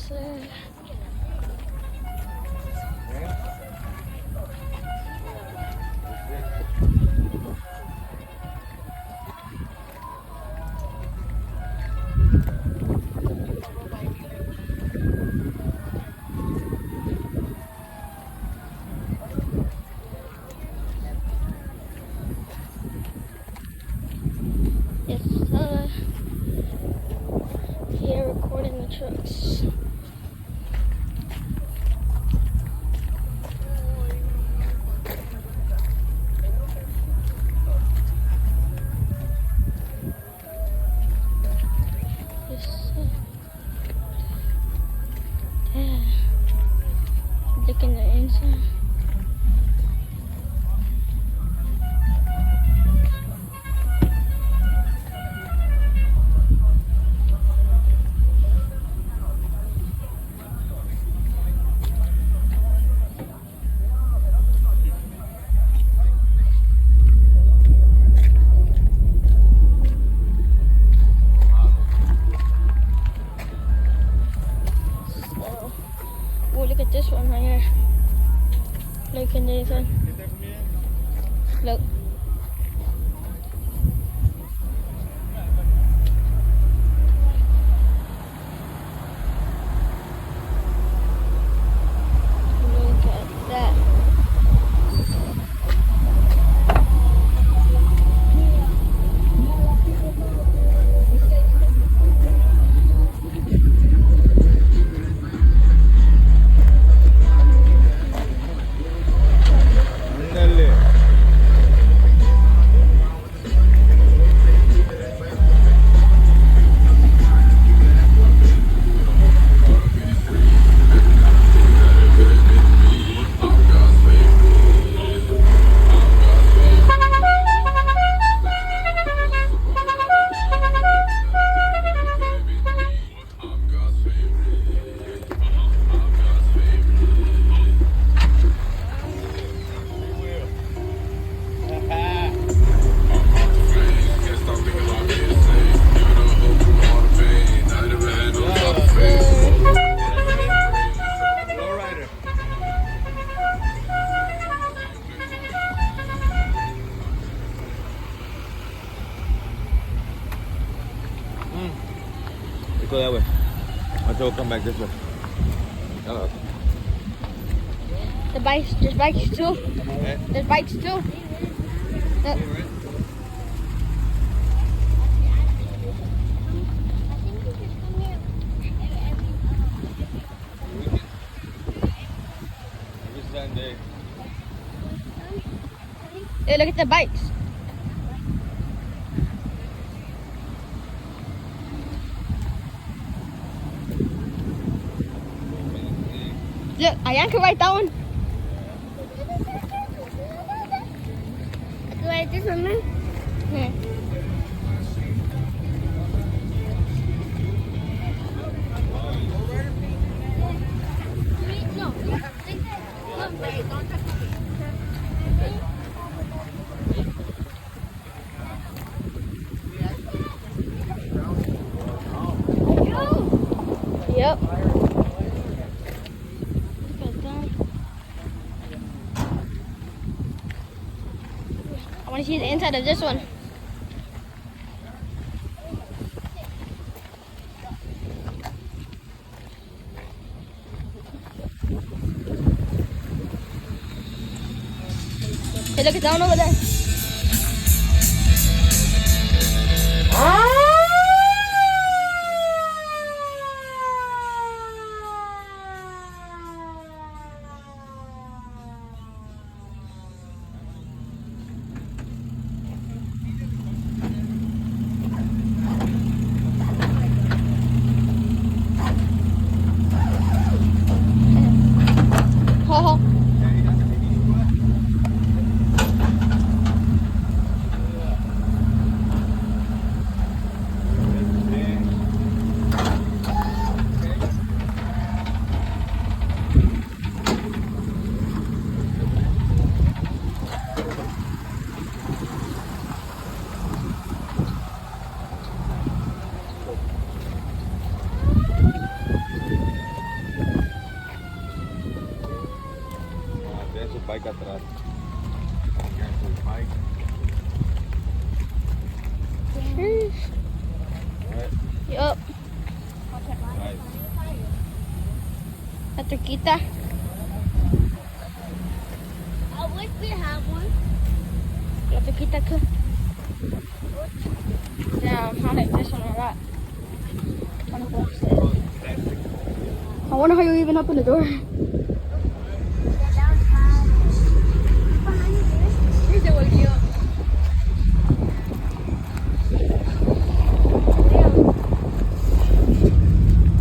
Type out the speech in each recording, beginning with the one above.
sir. Yes, sir. Here recording the trucks. Yes, sir. Yeah. Look in the inside. Oh, look at this one right here. Look in the inside. Look. Look at that. Lowrider. You go that way. Until we'll come back this way. Hello. The bikes, there's bikes too. Okay. There's bikes too. Look. Every Sunday. Hey, look at the bikes. Look, I can write that one. I can write this one, man. Here. Yep. I want to see the inside of this one. Hey, look, it's down over there. Ho ho. bike atrás. Bike. Yup. Nice. La turquita. I wish we had one. La turquita too. Damn, I like this one a lot. I wonder how you even open the door. Here's the one here.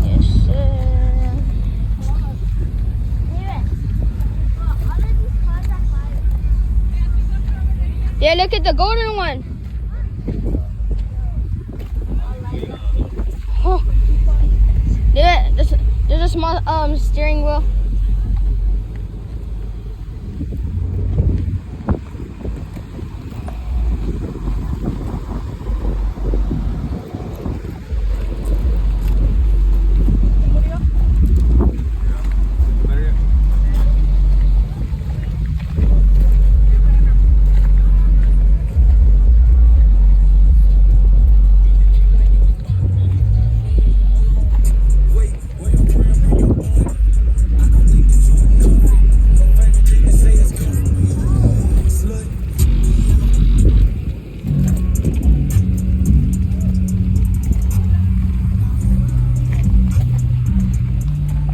Yes, sir. Yeah, look at the golden one. Oh. Yeah, there's a small steering wheel.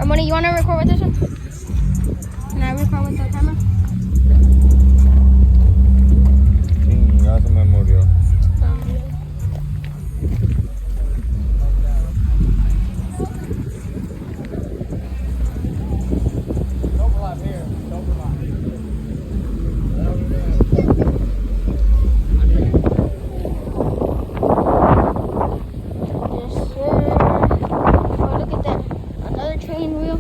Armoni, you want to record with this one? Can I record with the camera? Ya se me murió. Yes, sir. Oh, look at that. Another train wheel.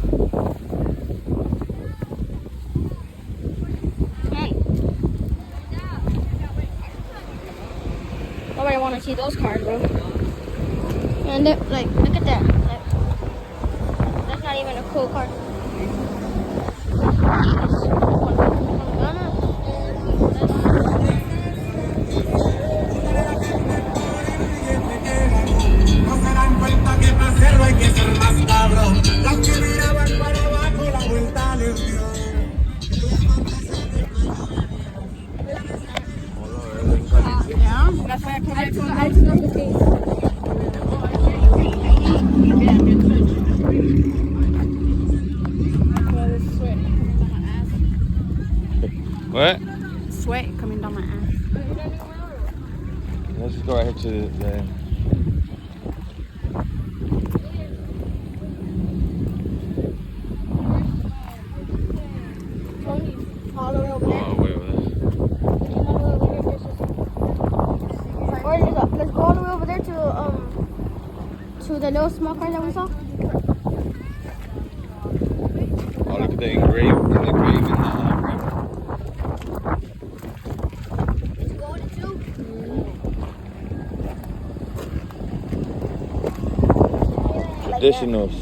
Man. Nobody want to see those cars, bro. And like, look at that. Like, that's not even a cool car. No se dan cuenta que para hacerlo hay que ser más cabrón. Los que miraban para abajo la vuelta les dio. Yeah, that's why I put it on. I took off the case. Well, it's sweat. What? Sweat coming down my ass. Let's just go right here to the end. All the way over there. Oh, wait, wait. Or let's go all the way over there to the little small car that we saw. Oh, look at the engraving in the rim. Traditionals.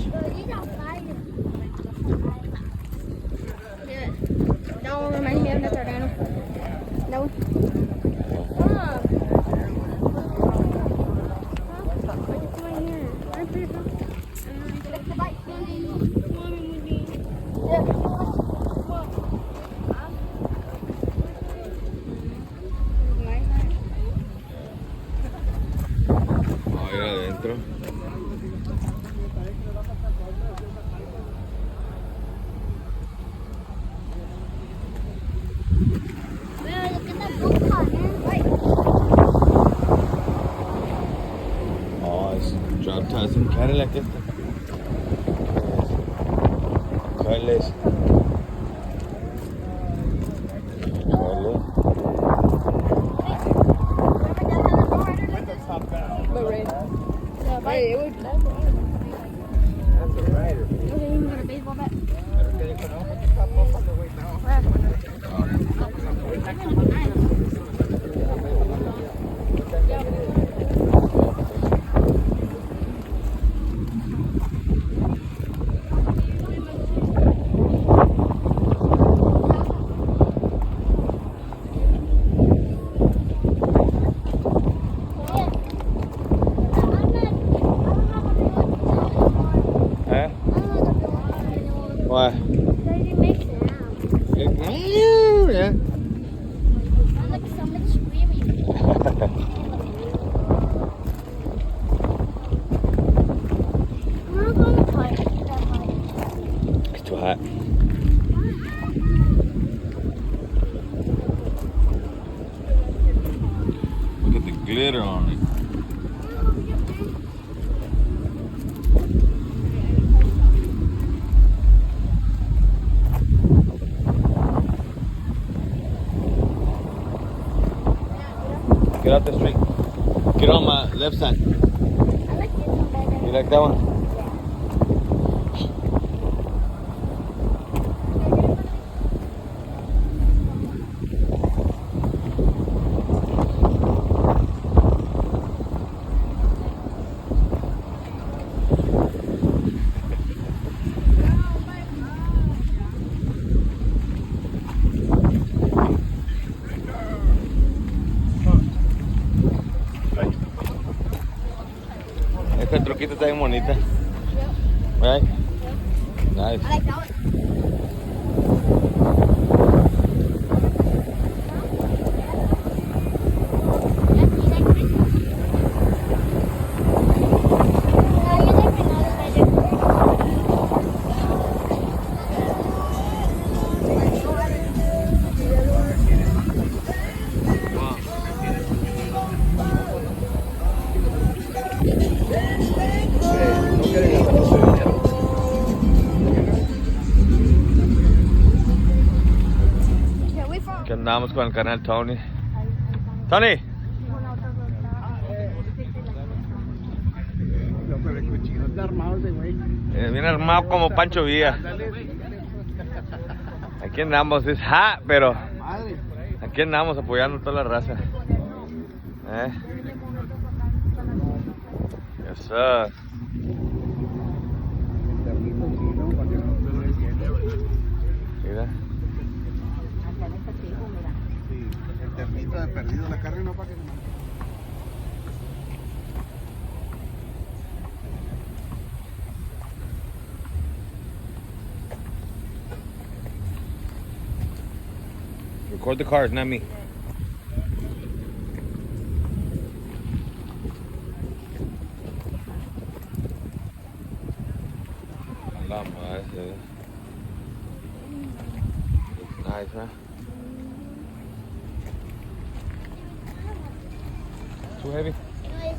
Yeah. That one reminds me of the Tardano. That one. Oh, ir adentro. Oh, it's drop top. Some Cadillac este. Carles. The red. Yeah, Hey, it would. That's a rider. Okay, you got a baseball bat. Eh? Why? They make sound. Yeah. Sounds like somebody screaming. We're not going to play that hard. It's too hot. Look at the glitter on it. Get out the street. Get on my left side. I like this one better. You like that one? Esta truquita está bien bonita. Right? Nice. I like that one. Que andamos con el canal Tony. Tony. Viene armado como Pancho Villa. Aquí andamos, es hot, pero aquí andamos apoyando a toda la raza. Yes, sir. Mira. El ternito de perdido la carne no para que se mande. Record the cars, not me. La madre. It's nice, huh? Too heavy?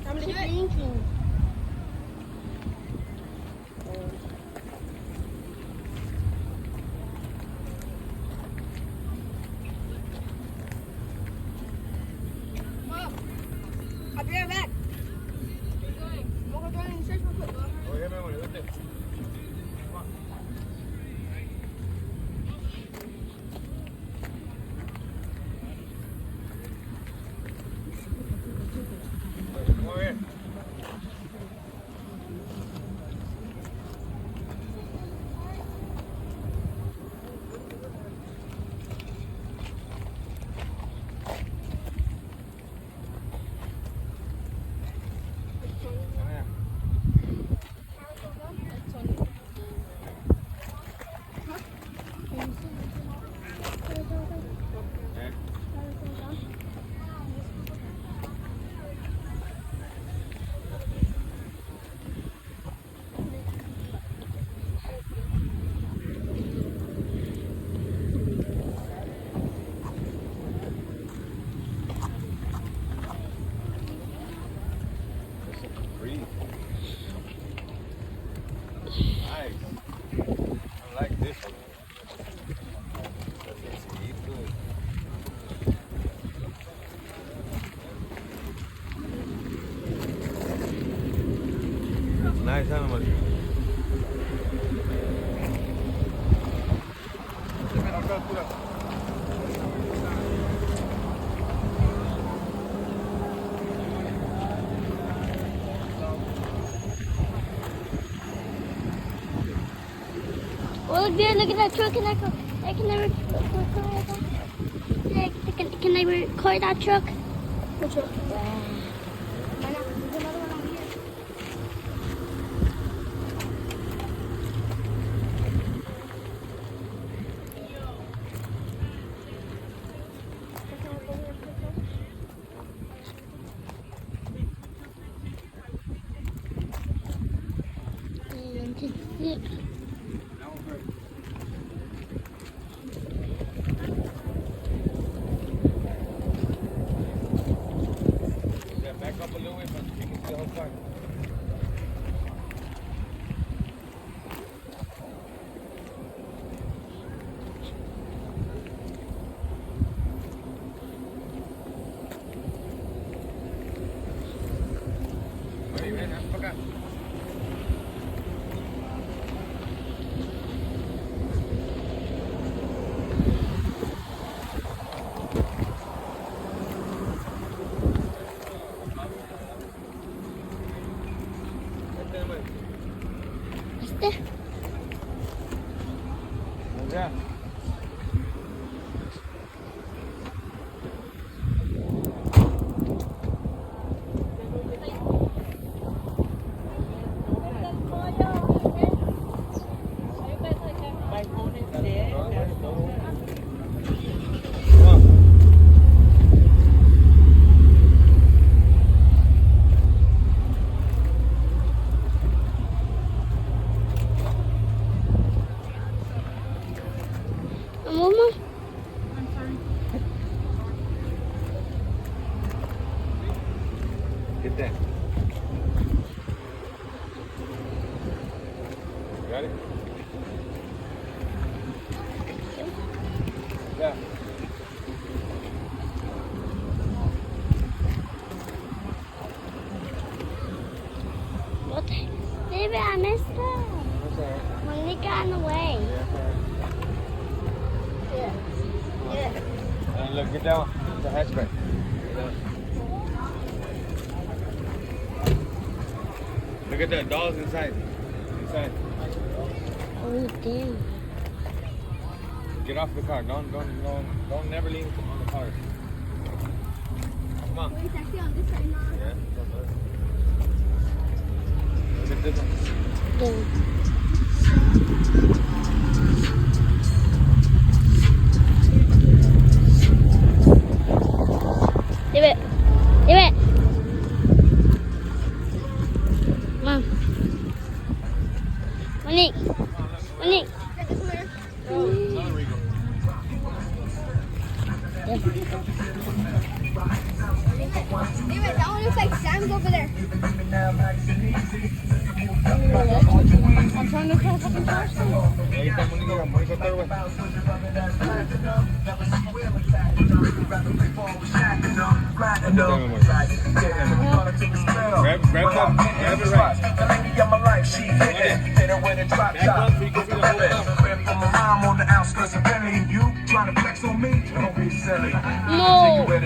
I'm thinking. Mom, I'll be right back. We'll go down in the church real quick, Mom. Muy bien. Nice. I like this one. Nice animal. Oh, look there, look at that truck. Can I record that truck? What truck? Why not? There's another one over here. Yeah, back up a little bit, but you can see how far. Oye, ven, haz para acá. Vete, güey. Este. Ya. Mama. Get that. Got it? Yeah. What? Baby, I missed it. That's all right. When it got in the way. Yeah, that's all right. Yeah. Yeah. And look, get that one. It's a hatchback. Look at the dolls inside. Inside. Oh, damn. Get off the car. Don't never lean on the car. Come on. Wait, actually on this side now. Yeah. Look at this one. Damn. Give it. Give it. Mom. Monique. Monique. Get this one here. Another Regal. David, that one looks like Sam's over there. I'm trying to try fucking charge them. Ahí está Mónica, Mónica está, güey. Grab it right. Back up so you can see the whole stuff. No way.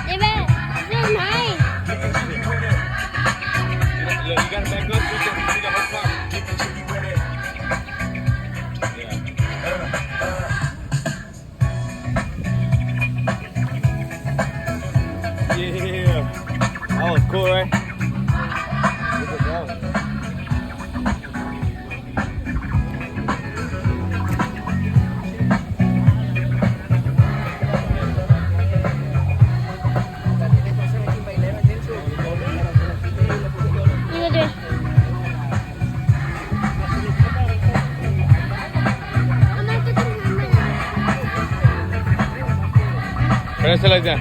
Give it. This is mine. Look, you gotta back up so you can see the whole car. Yeah. That was cool, right? Look at that one. Press it like that.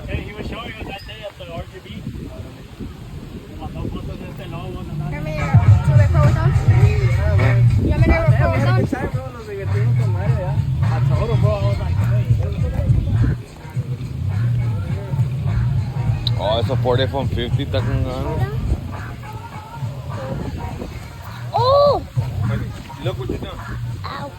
He was showing us that day at the RGB. Come here. So we pro sound? You want me to pro sound? Oh, esa Ford F-150 está con ganas. Oh! Look what you done. Ow.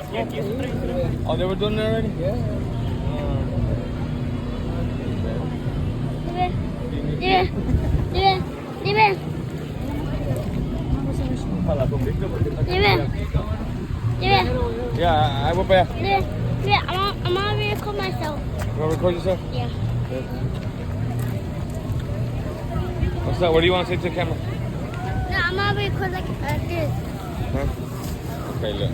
Oh, they were doing it already? Yeah. Yeah, I will pay. I'm gonna record myself. You want to record yourself? Yeah. What's up? What do you want to say to the camera? No, I'm gonna record like this. Huh? Okay, look.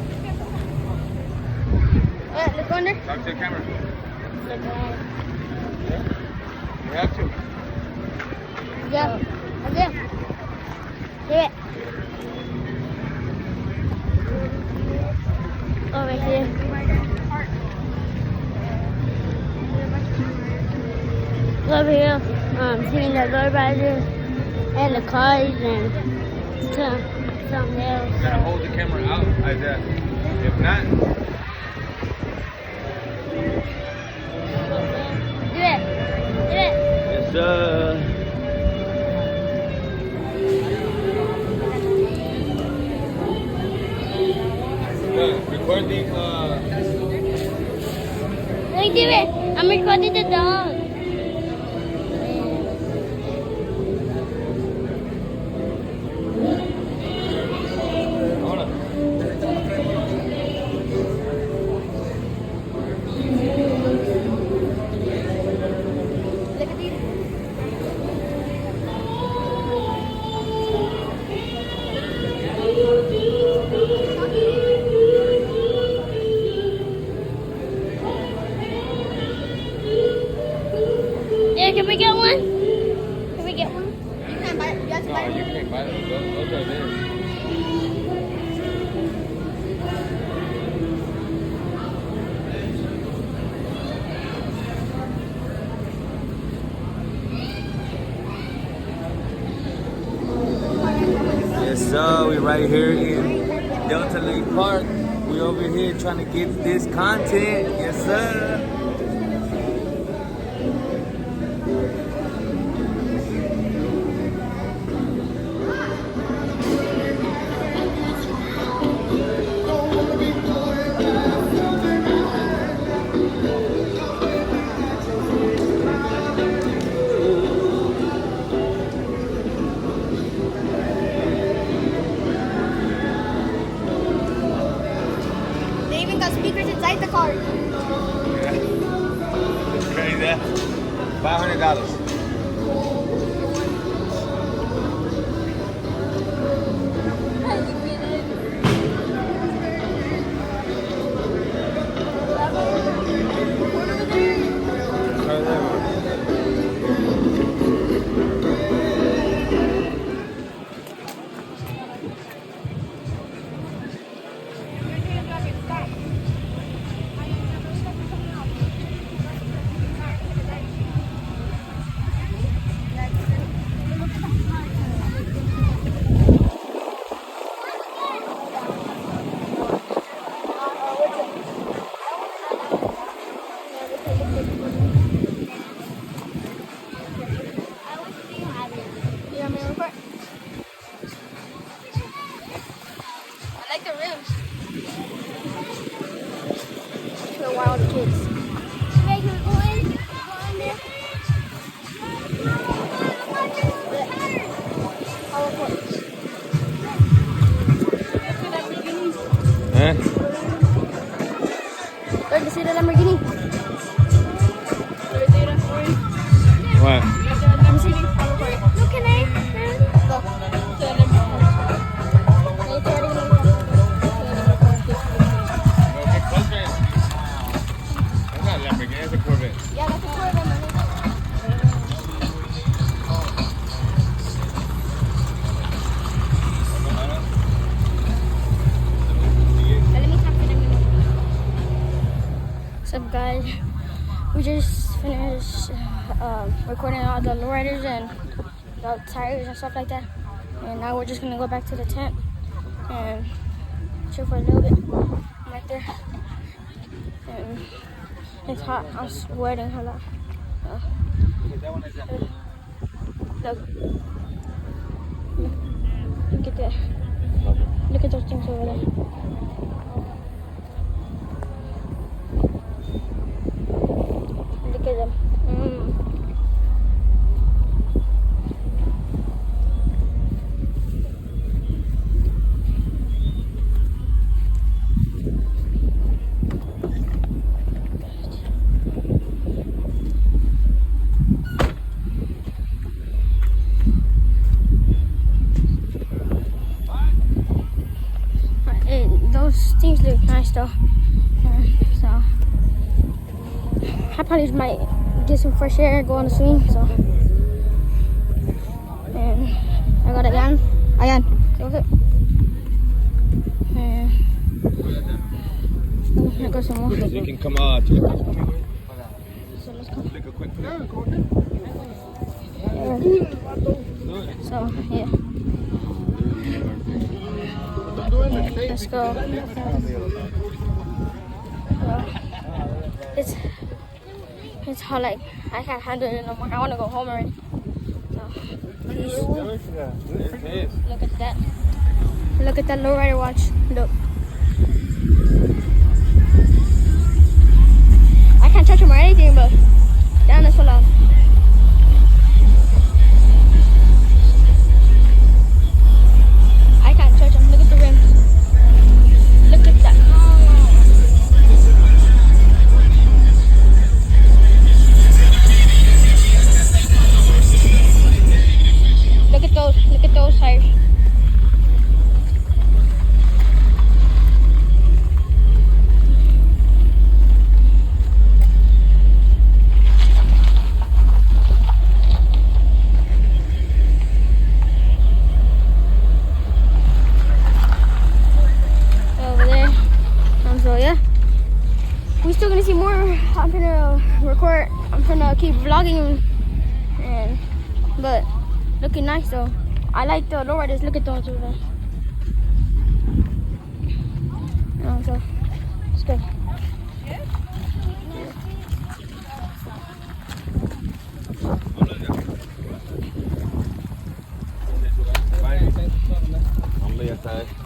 Look under. Talk to the camera. Look Yeah? You have to. Yeah. Okay. Do it. Over here. Over here, seeing the lowriders and the cars and something else. You gotta hold the camera out like that. If not, Do it. Do it. it's recording Look, do it. I'm recording the dog. hold on. Look at these. Yeah, can we get one? Can we get one? You can't buy it. You have to No, buy you it. can't buy it. Those are theirs. Yes, sir. We right here in Delta Lake Park. We over here trying to get this content. Yes, sir. They even got speakers inside the car. It's crazy. $500. You want me to record? I like the rims. The wild kids. Hey, can we go in? Go in there. I'll record. Huh? Look, you see the Lamborghini? What? Let me see. I'll record it. Look, can I? Go. Get closer. That's not a Lamborghini, it's a Corvette. Yeah, that's a Corvette, man. Let me talk to them. What's up, guys? We just finished recording all the lowriders and the tires and stuff like that. And now we're just gonna go back to the tent and chill for a little bit. I'm right there. And it's hot. I'm sweating a lot. Look. Look at that. Look at those things over there. those things look nice though. So I probably just might get some fresh air, go on the swing. So and I got Ayan. Okay. And I got some more. You can come out to the So let's go. take a quick So yeah. Let's go. It's hard, like I can't handle it no more. I want to go home already. So please look at that. Look at that lowrider watch. Look. I can't touch him or anything, but damn, that's so loud. I can't touch him. Look at the rims. Look at that. Look at those tires. Over there. So yeah. We're still gonna see more. I'm gonna record. I'm gonna keep vlogging but looking nice though. I like the lowriders. Look at those over there. So it's good.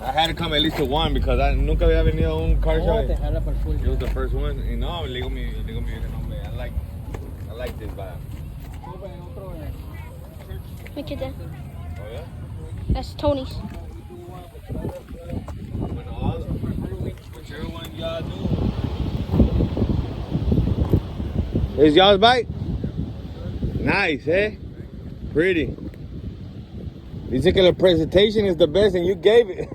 I had to come at least to one because I nunca había venido a un car show. It was the first one. Y no, le digo mi nombre. I like this vibe. Look at that. Oh yeah? That's Tony's. Whichever one y'all do. Is y'all's bike? Nice, eh? Pretty. Dice que la presentation is the best and you gave it.